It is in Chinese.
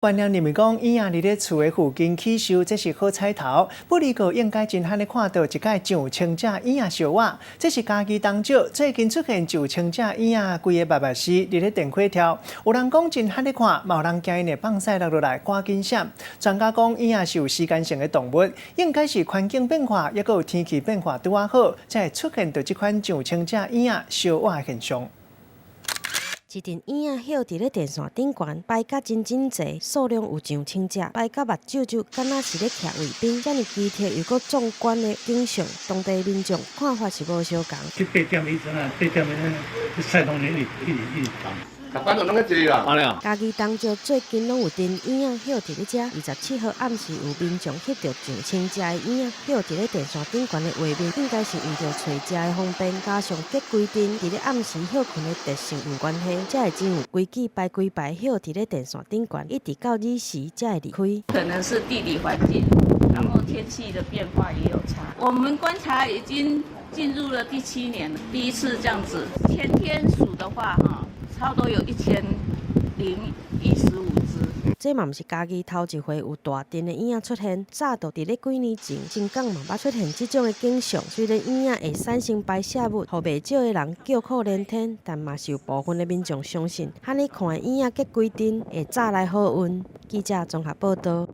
观念认为讲，婴儿伫咧厝的附近起修，这是好彩头。不离个应该真罕的看到一届上清者婴儿烧瓦，这是家己当少最近出现上清者婴儿规个白白丝伫咧电火跳。有人讲真罕的看，嘛有人惊因会放屎落来，赶紧闪。专家讲，婴儿是有时间性的动物，应该是环境变化，也有天气变化拄啊好，才会出现到这款上清者婴儿烧瓦的现象。 一阵婴仔吊伫咧电线顶悬，排甲真济，数量有上千只，排甲目睭敢若是咧徛卫兵，遮尔奇特又阁壮观的景象，当地民众看法是无相共。这8点以前啊，8点的赛动年一直放。 观众拢个坐啦，家己当朝最近拢有阵婴仔吊伫咧遮。27号暗时有民众翕到上千只的婴仔吊伫咧电线顶悬的画面，应该是为着找食的方便，加上结规定伫咧暗时休困的特性有关系，才会真有规矩排规排吊伫咧电线顶悬，一直到日时才会离开。可能是地理环境，然后天气的变化也有差。我们观察已经进入了第7年了，第一次这样子，天天数的话哈。 差不多有1015只。这嘛毋是家己头一回有大阵的婴仔出现，早就伫咧几年前，新港嘛捌出现这种的景象。虽然婴仔会产生排泄物，互袂少的人叫苦连天，但嘛是有部分的民众相信，罕尼看的婴仔结规定会早来好运。记者综合报道。